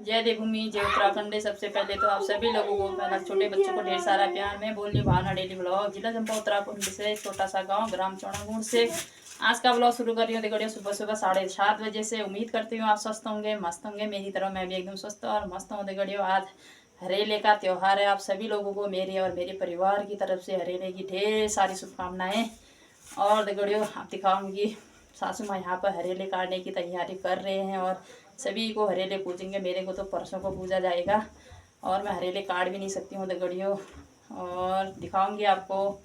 जय देवभूमि, जय उत्तराखंड। सबसे पहले तो आप सभी लोगों को, मेरा छोटे बच्चों को ढेर सारा प्यार। मैं बोल रही भावना डेली ब्लॉग, जिला चंपा उत्तराखंड से, छोटा सा गांव, ग्राम चौड़ागुड़ से आज का ब्लॉग शुरू कर रही हूँ। देखो सुबह सुबह 7:30 बजे से। उम्मीद करती हूँ आप स्वस्थ होंगे, मस्त होंगे। मेरी तरह मैं भी एकदम स्वस्थ और मस्त हूँ। देखो आज हरेले का त्यौहार है। आप सभी लोगों को मेरे और मेरे परिवार की तरफ से हरेले की ढेर सारी शुभकामनाएं। और देखो आप दिखाऊंगी सासू माँ यहाँ पर हरेले काटने की तैयारी कर रहे हैं और सभी को हरेले पूजेंगे। मेरे को तो परसों को पूजा जाएगा और मैं हरेले काट भी नहीं सकती हूँ दगड़ियों। और दिखाऊंगी आपको।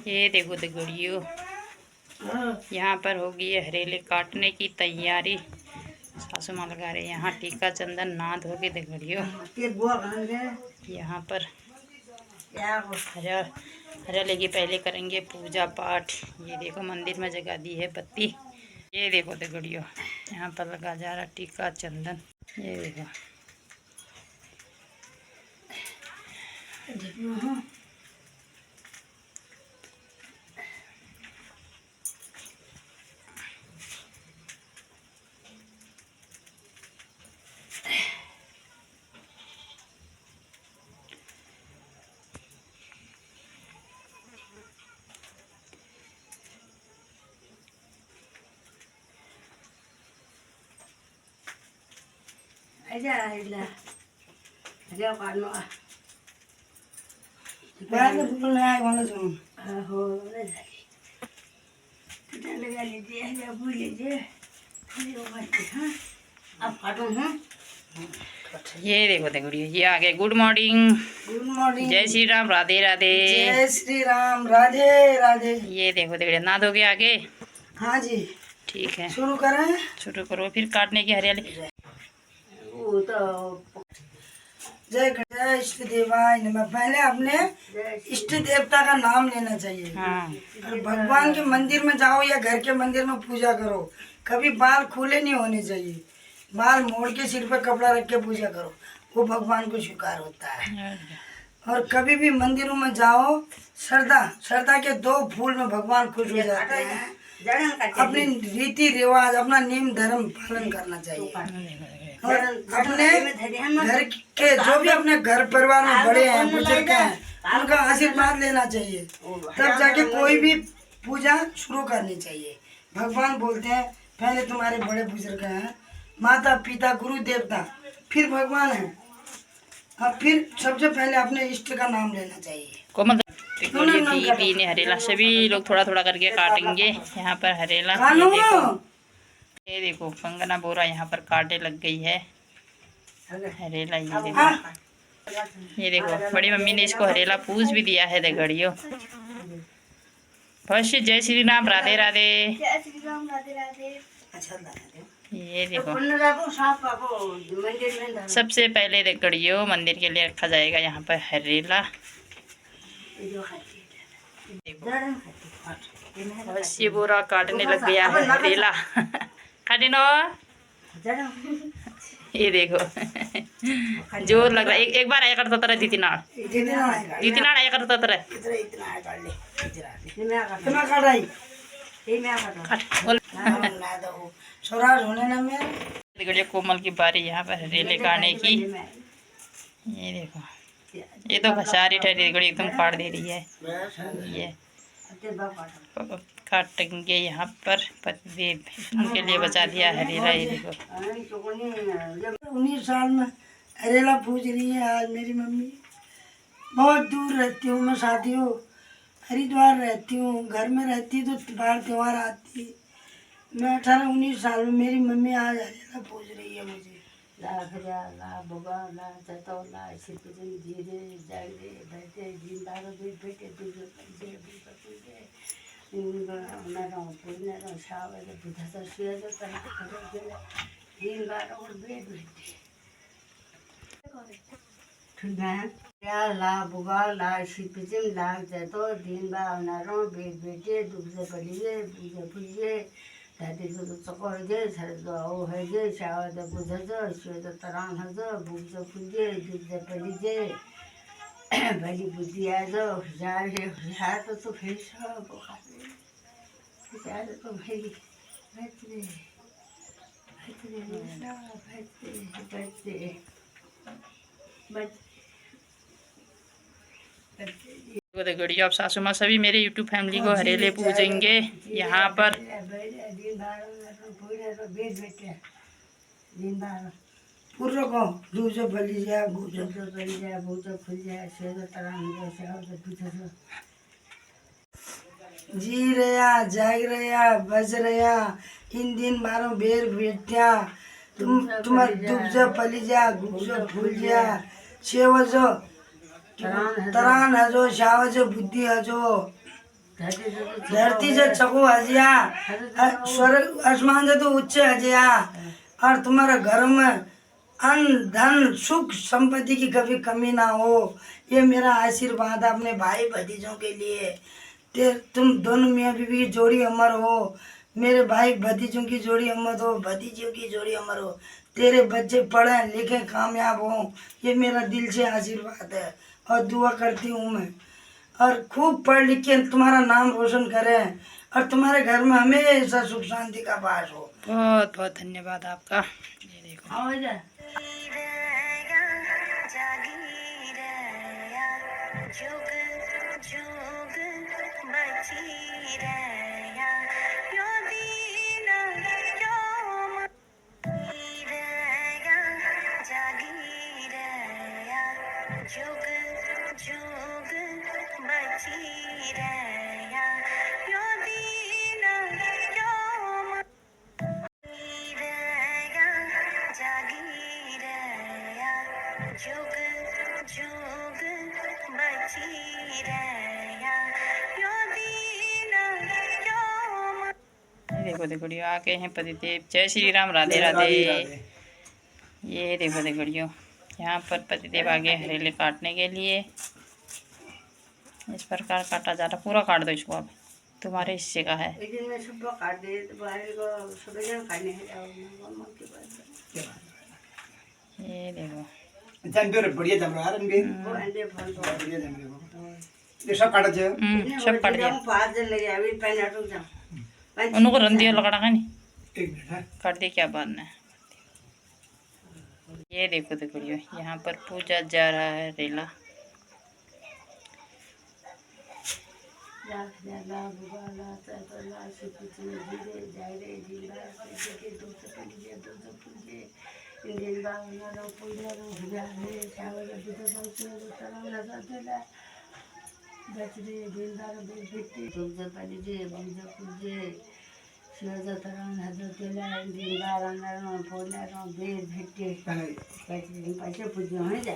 ये देखो दगड़ियों, यहाँ पर होगी ये हरेले काटने की तैयारी। सासू माँ लगा रहे हैं यहाँ टीका चंदन ना धो के दगड़ियों। यहाँ पर हरेले की पहले करेंगे पूजा पाठ। ये देखो मंदिर में जगा दी है बत्ती। ये देखो दगड़ियों, यहाँ पर लगा जा रहा टीका चंदन। ये देखो ये देखो दगड़ियों, ये आ गए। Good morning. Good morning. जय श्री राम, राधे राधे। जय श्री राम, राधे राधे। ये देखो दगड़ियों, ना दोगे आगे? हाँ जी, ठीक है, शुरू करें। शुरू करो फिर काटने की हरियाली। वो तो जय इष्ट देवाय नमः। पहले अपने इष्ट देवता का नाम लेना चाहिए। हाँ, और भगवान के मंदिर में जाओ या घर के मंदिर में पूजा करो, कभी बाल खुले नहीं होने चाहिए। बाल मोड़ के सिर पर कपड़ा रख के पूजा करो, वो भगवान को स्वीकार होता है। और कभी भी मंदिरों में जाओ, श्रद्धा के 2 फूल में भगवान खुश हो जाते हैं। अपने रीति रिवाज, अपना नियम धर्म पालन करना चाहिए। और अपने घर के जो भी अपने घर परिवार में बड़े हैं, बुजुर्ग हैं, उनका आशीर्वाद लेना चाहिए, तब जाके कोई भी पूजा शुरू करनी चाहिए। भगवान बोलते हैं पहले तुम्हारे बड़े बुजुर्ग हैं, माता पिता गुरु देवता, फिर भगवान है। अब फिर सबसे पहले अपने इष्ट का नाम लेना चाहिए। कोमल दीदी ने हरेला सभी लोग थोड़ा थोड़ा करके काटेंगे। यहाँ पर हरेला ये देखो कंगना बोरा यहाँ पर काटे लग गई है हरेला। ये देखो बड़ी मम्मी ने इसको हरेला पूज भी दिया है दगड़ियों। भविष्य जय श्री राम, राधे राधे। जय श्री राम, राधे राधे। ये देखो सबसे पहले दगड़ियों मंदिर के लिए रखा जाएगा यहाँ पर हरेला। भविष्य बोरा काटने लग गया है हरेला। काटे नो। ये देखो जोर लग रहा है। एक बार आया करता तरह दीदी नाड़ आया करता तरह। कोमल की बारी यहाँ पर हरेले काटने की। ये देखो ये तो घसारी ठहरी गड़ी एकदम काट दे रही है। ये काटेंगे यहाँ पर पतिदेव, उनके लिए बचा दिया हरेला। ये देखो 19 साल में हरेला पूज रही है आज मेरी मम्मी। बहुत दूर रहती हूँ मैं, साथियों हरिद्वार रहती हूँ, घर में रहती तो त्योहार आती। मैं 18-19 साल में मेरी मम्मी आज हरेला पूज रही है मुझे। ला बुगा ला शिपिजिम लाग जातो दिन बा अनारो बेट बेटे दुख से पड़िए पूजे पूजे दादी को तो चकोर जे सर दो ओ है जे शावद बुझ जो श्वेत तरान ह जो भूख जो पूजे दुख से पड़ी जे भली बुद्धि आ जो हुशार है। हुशार तो फिर सब हुशार तो भाई वो देखो गड़िया, अब सासू माँ सभी मेरे यूट्यूब फैमिली को हरेले पूजेंगे यहाँ पर। पूरा को दूसरे बलि जाए दूसरे बलि जाए बहुत खुल जाए से तरह जी रहा जाग रहा बज रहा इन दिन मारो बेर बेटिया तुम्हार दुख जा पली जा गुप जा फूल जा सेव जो तरान हजो शाव जो बुद्धि हजो धरती से चको हजिया स्वर्ग आसमान से तो उच्च हजिया और तुम्हारा घर में अन्न धन सुख संपत्ति की कभी कमी ना हो, ये मेरा आशीर्वाद है अपने भाई भतीजों के लिए। तुम दोनों मियाँ बीवी की जोड़ी अमर हो, मेरे भाई भतीजों की जोड़ी अमर हो, भतीजियों की जोड़ी अमर हो, तेरे बच्चे पढ़े लिखे कामयाब हो, ये मेरा दिल से आशीर्वाद है और दुआ करती हूँ मैं। और खूब पढ़ लिख के तुम्हारा नाम रोशन करें और तुम्हारे घर में हमेशा सुख शांति का वास हो। बहुत बहुत धन्यवाद आपका। ये देखो आओ जा देखो देखड़ियो आ गए हैं पतिदेव। जय श्री राम, राधे राधे। ये देखो देखड़ियो, यहाँ पर पतिदेव आ गए हरेले काटने के लिए। इस प्रकार काटा जा रहा, पूरा काट दो इसको, अब तुम्हारे हिस्से का है। ये देखो बढ़िया जम रहा है सब काटा सब काट दिया उनको रन दिया लगा नहीं काट दिया क्या बात नहीं। ये देखो देखड़ियो, यहाँ पर पूजा जा रहा है रेला।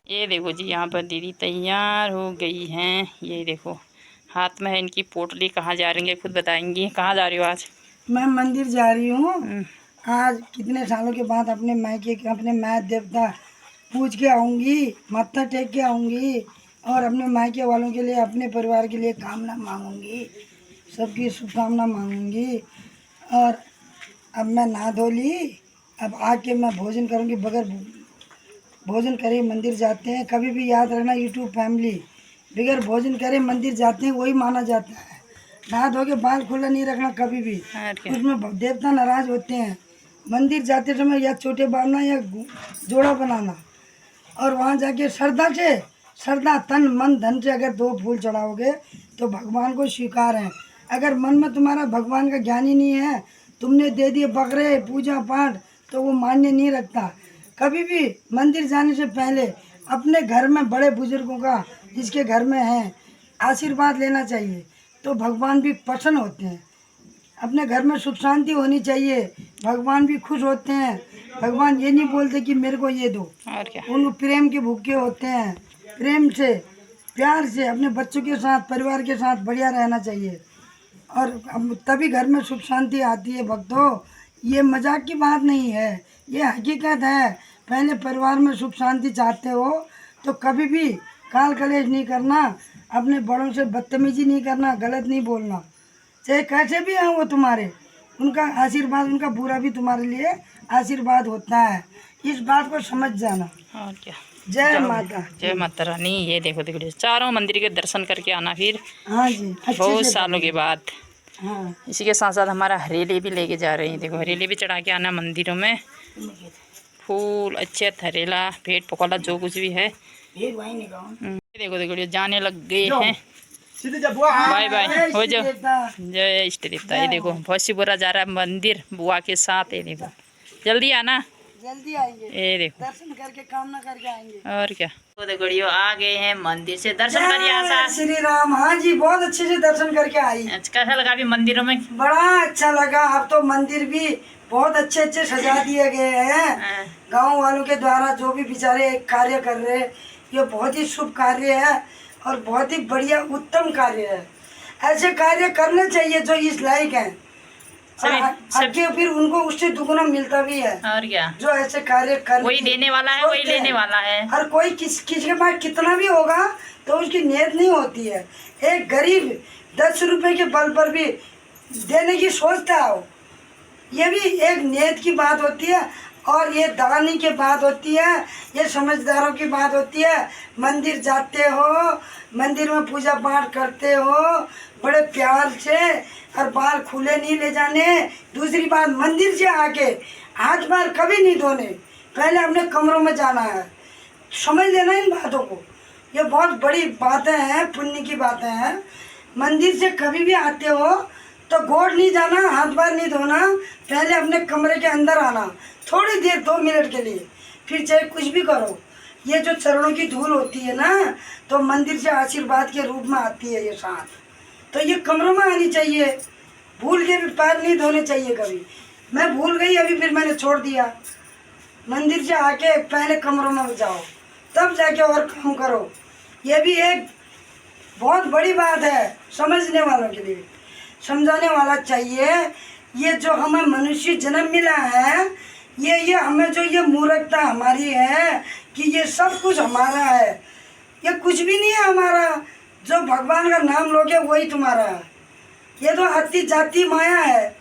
ये देखो जी, यहाँ पर दीदी तैयार हो गई हैं। ये देखो हाथ में है इनकी पोटली। कहाँ जा रही है खुद बताएंगी। कहाँ जा रही हो आज? मैं मंदिर जा रही हूँ। आज कितने सालों के बाद अपने मायके के अपने माय देवता पूज के आऊँगी, मत्था टेक के आऊँगी और अपने मायके वालों के लिए अपने परिवार के लिए कामना मांगूंगी, सबकी शुभकामना मांगूंगी। और अब मैं नहा धो ली, अब आके मैं भोजन करूँगी। बगैर भोजन करे मंदिर जाते हैं, कभी भी याद रखना यूट्यूब फैमिली, बगैर भोजन करे मंदिर जाते हैं वही माना जाता है। नहा धो के बाल खुला नहीं रखना कभी भी, उसमें देवता नाराज होते हैं। मंदिर जाते समय या छोटे बांधना या जोड़ा बनाना और वहाँ जाके श्रद्धा तन मन धन से अगर 2 फूल चढ़ाओगे तो भगवान को स्वीकार है। अगर मन में तुम्हारा भगवान का ज्ञान ही नहीं है, तुमने दे दिए बकरे पूजा पाठ, तो वो मान्य नहीं रखता। कभी भी मंदिर जाने से पहले अपने घर में बड़े बुजुर्गों का, जिसके घर में है, आशीर्वाद लेना चाहिए, तो भगवान भी प्रसन्न होते हैं। अपने घर में सुख शांति होनी चाहिए, भगवान भी खुश होते हैं। भगवान ये नहीं बोलते कि मेरे को ये दो, और क्या, उनको प्रेम के भूखे होते हैं। प्रेम से प्यार से अपने बच्चों के साथ परिवार के साथ बढ़िया रहना चाहिए और तभी घर में सुख शांति आती है। भक्तों, ये मजाक की बात नहीं है, ये हकीकत है। पहले परिवार में सुख शांति चाहते हो तो कभी भी काल कलेश नहीं करना, अपने बड़ों से बदतमीजी नहीं करना, गलत नहीं बोलना, चाहे कैसे भी हैं वो तुम्हारे, उनका आशीर्वाद, उनका बुरा भी तुम्हारे लिए आशीर्वाद होता है। इस बात को समझ जाना। और क्या। जय माता, जय माता रानी। ये देखो देखो, चारों मंदिर के दर्शन करके आना फिर हाँ जी, बहुत सालों के बाद। हाँ इसी के साथ साथ हमारा हरेली भी लेके जा रहे हैं। देखो हरेली भी चढ़ा के आना मंदिरों में। फूल अच्छे हरेला पेट पकौड़ा जो कुछ भी है। एक भाई निकाल देखो देखो ये जाने लग गए हैं। सीधे जा बुआ बाय बाय हो जाओ। देवता जय इष्ट देवता। ये देखो बहुत सी बुरा जा रहा है मंदिर बुआ के साथ। ये देखो जल्दी आना। जल्दी आएंगे, ये देखो दर्शन करके कामना करके आएंगे। और क्या। तो देखो ये आ गए हैं मंदिर से। दर्शन करिए आशा। जय श्री राम। हाँ जी बहुत अच्छे से दर्शन करके आई। कैसा लगा अभी मंदिरों में? बड़ा अच्छा लगा। अब तो मंदिर भी बहुत अच्छे अच्छे सजा दिए गए हैं गांव वालों के द्वारा। जो भी बेचारे कार्य कर रहे हैं ये बहुत ही शुभ कार्य है और बहुत ही बढ़िया उत्तम कार्य है। ऐसे कार्य करने चाहिए जो इस लायक हैं। आगे फिर उनको उससे दुगुना मिलता भी है। और क्या। जो ऐसे कार्य कर वही देने वाला है वही लेने वाला है। और कोई किसी के पास कितना भी होगा तो उसकी नीयत नहीं होती है। एक गरीब 10 रुपए के बल पर भी देने की सोचता हो, ये भी एक नीयत की बात होती है। और ये दानी की बात होती है, ये समझदारों की बात होती है। मंदिर जाते हो, मंदिर में पूजा पाठ करते हो बड़े प्यार से और बाल खुले नहीं ले जाने। दूसरी बात मंदिर से आके हाथ पैर कभी नहीं धोने, पहले अपने कमरों में जाना है। समझ लेना इन बातों को, ये बहुत बड़ी बातें हैं, पुण्य की बातें हैं। मंदिर से कभी भी आते हो तो गोड़ नहीं जाना, हाथ पैर नहीं धोना, पहले अपने कमरे के अंदर आना थोड़ी देर 2 मिनट के लिए, फिर चाहे कुछ भी करो। ये जो चरणों की धूल होती है ना तो मंदिर से आशीर्वाद के रूप में आती है ये साथ, तो ये कमरों में आनी चाहिए। भूल के भी पैर नहीं धोने चाहिए कभी। मैं भूल गई अभी, फिर मैंने छोड़ दिया। मंदिर से आके पहले कमरों में जाओ तब जाके और काम करो। ये भी एक बहुत बड़ी बात है समझने वालों के लिए, समझाने वाला चाहिए। ये जो हमें मनुष्य जन्म मिला है, ये हमें जो ये मूर्खता हमारी है कि ये सब कुछ हमारा है, ये कुछ भी नहीं है हमारा। जो भगवान का नाम लोगे वही तुम्हारा है। ये तो अति जाति माया है,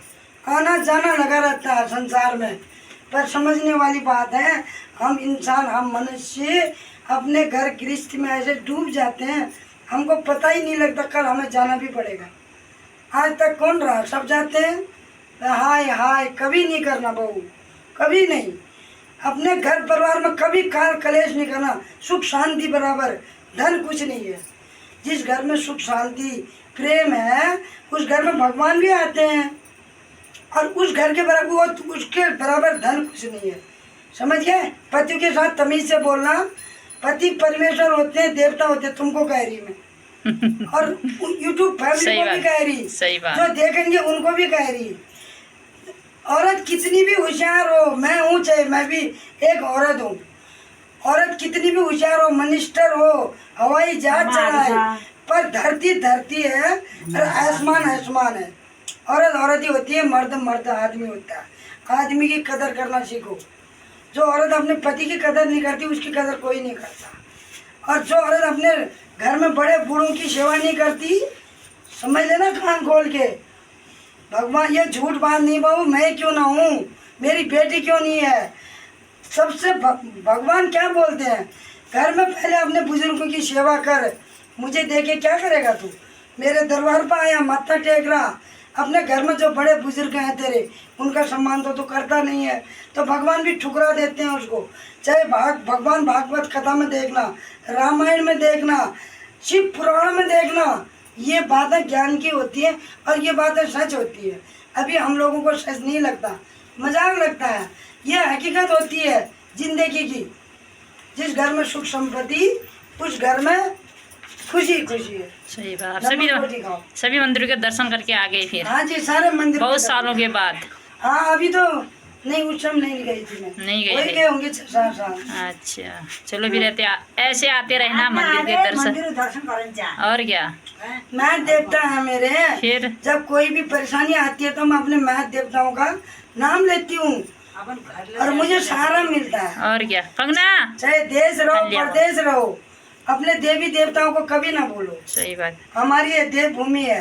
आना जाना लगा रहता है संसार में। पर समझने वाली बात है, हम इंसान, हम मनुष्य अपने घर गृहस्थ में ऐसे डूब जाते हैं, हमको पता ही नहीं लगता कल हमें जाना भी पड़ेगा। आज तक कौन रहा, सब जाते हैं। हाय हाय कभी नहीं करना बहू, कभी नहीं। अपने घर परिवार में कभी काल कलेश नहीं करना। सुख शांति बराबर, धन कुछ नहीं है। जिस घर में सुख शांति प्रेम है उस घर में भगवान भी आते हैं, और उस घर के बराबर उसके बराबर धन कुछ नहीं है। समझ गए? पति के साथ तमीज से बोलना। पति परमेश्वर होते हैं, देवता होते हैं, तुमको कह रही मैं और यूट्यूब फैमिली को भी कह रही, सही बात। जो देखेंगे उनको भी कह रही। औरत कितनी भी होशियार हो, मैं हूँ चाहे मैं भी एक औरत हूँ, औरत कितनी भी होशियार हो, मिनिस्टर हो, हवाई जहाज चलाए, पर धरती धरती है और आसमान आसमान है। औरत औरत ही होती है, मर्द मर्द आदमी होता है। आदमी की कदर करना सीखो। जो औरत अपने पति की कदर नहीं करती उसकी कदर कोई नहीं करता। और जो औरत अपने घर में बड़े बूढ़ों की सेवा नहीं करती, समझ लेना कान खोल के। भगवान ये झूठ बात नहीं बहू, मैं क्यों ना हूँ, मेरी बेटी क्यों नहीं है। सबसे भगवान क्या बोलते हैं, घर में पहले अपने बुजुर्गों की सेवा कर। मुझे देखे क्या करेगा तू, मेरे दरबार पर आया माथा टेक रहा, अपने घर में जो बड़े बुजुर्ग हैं तेरे उनका सम्मान तो करता नहीं है, तो भगवान भी ठुकरा देते हैं उसको। चाहे भगवान भागवत कथा में देखना, रामायण में देखना, शिव पुराण में देखना, ये बातें ज्ञान की होती है और ये बातें सच होती है। अभी हम लोगों को सच नहीं लगता, मजाक लगता है, ये हकीकत होती है जिंदगी की। जिस घर में सुख संपत्ति उस घर में खुशी खुशी है। सही बात। खाओ। सभी मंदिरों के दर्शन करके आ गए फिर। हाँ जी, सारे मंदिर बहुत सालों के बाद। हाँ अभी तो नहीं, उस समय नहीं गई थी मैं, नहीं गई वही थी। गए होंगे 6-7 साल। अच्छा चलो भी रहते ऐसे आते रहना मंदिर के दर्शन। और क्या। मैथ देवता है मेरे, फिर जब कोई भी परेशानी आती है तो मैं अपने मैथ देवताओं का नाम लेती हूँ और मुझे सहारा मिलता है। और क्या। कंगना चाहे देश रहो परदेश रहो, अपने देवी देवताओं को कभी ना भूलो। सही बात। हमारी ये देवभूमि है,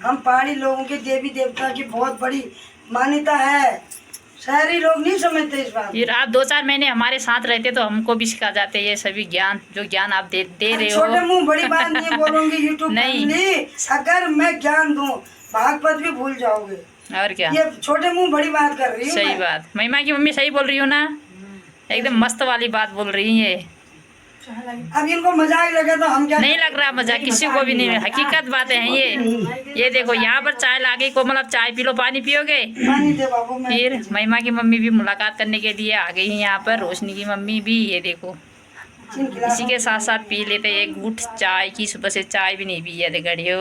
हम पहाड़ी लोगों के देवी देवता की बहुत बड़ी मान्यता है। शहरी लोग नहीं समझते इस बात फिर आप 2-4 महीने हमारे साथ रहते तो हमको भी सिखा जाते ये सभी ज्ञान, जो ज्ञान आप दे रहे छोटे हो। मुंह बड़ी बात नहीं बोलूंगी यूट्यूब नहीं। फैमिली, अगर मैं ज्ञान दूं भागवत भी भूल जाओगे। और क्या, ये छोटे मुंह बड़ी बात कर रही हूँ सही मैं। बात। महिमा की मम्मी सही बोल रही हो ना, एकदम मस्त वाली बात बोल रही है। अब इनको मजाक लगे तो हम क्या नहीं लग रहा मजा, किसी को भी नहीं, हकीकत बातें हैं ये देखो यहाँ पर चाय ला गई कोमल, अब चाय पी लो, पानी पियोगे? पानी दे बाबू मैं फिर महिमा की मम्मी भी मुलाकात करने के लिए आ गई है यहाँ पर, रोशनी की मम्मी भी, ये देखो इसी के साथ साथ पी लेते एक घूंट चाय की, सुबह से चाय भी नहीं पी है देखड़ियो।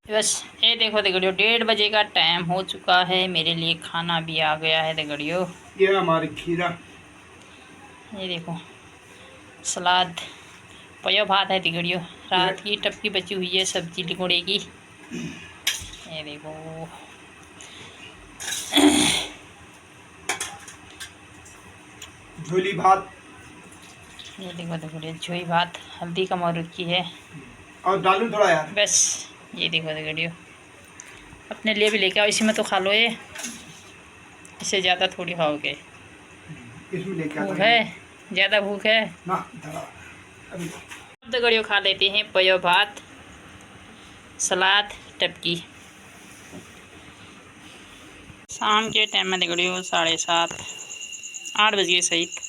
बस ये देखो देखड़ियो 1:30 बजे का टाइम हो चुका है, मेरे लिए खाना भी आ गया है देखड़ियो। ये हमारी खीरा, ये देखो सलाद, पयो भात है तिगड़ियो, रात की टपकी बची हुई है सब्जी लिकोड़े की। ये देखो झोली भात ये देखो तिगड़ियो झोई भात, हल्दी कम और की है। और डालू थोड़ा यार। बस ये देखो तिगड़ियो, अपने लिए भी लेके आओ, इसी में तो खा लो ये, इससे ज़्यादा थोड़ी खाओगे। इसमें लेके भूख आता है, ज़्यादा भूख है। ना धरा अभी अब तिगड़ियो खा लेते हैं पयो भात, सलाद, टपकी। शाम के टाइम में तिगड़ियो 7:30 8 बजे सहित।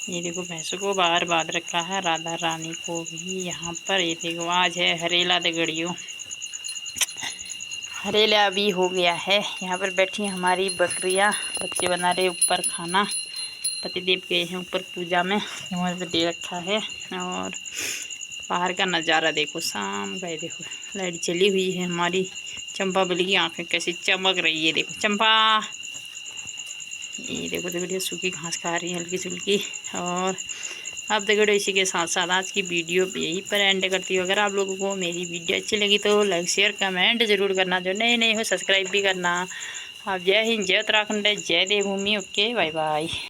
ये देखो भैंसों को बाहर बांध रखा है, राधा रानी को भी यहाँ पर। ये देखो आज है हरेला तिगड़ियो, हरेला भी हो गया है। यहाँ पर बैठी हैं हमारी बकरियाँ, बच्चे बना रहे ऊपर खाना, पतिदेव गए हैं ऊपर पूजा में, वहाँ पे दे रखा है। और बाहर का नज़ारा देखो शाम का, ये देखो लाइट जली हुई है हमारी। चंपा बली की आँखें कैसी चमक रही है, देखो चंपा, ये देखो देखो सूखी घास खा रही है हल्की फुल्की। और अब देखो इसी के साथ साथ आज की वीडियो यहीं पर एंड करती हूँ। अगर आप लोगों को मेरी वीडियो अच्छी लगी तो लाइक शेयर कमेंट जरूर करना, जो नए नए हो सब्सक्राइब भी करना। आप जय हिंद, जय उत्तराखंड, जय देवभूमि। Okay bye bye.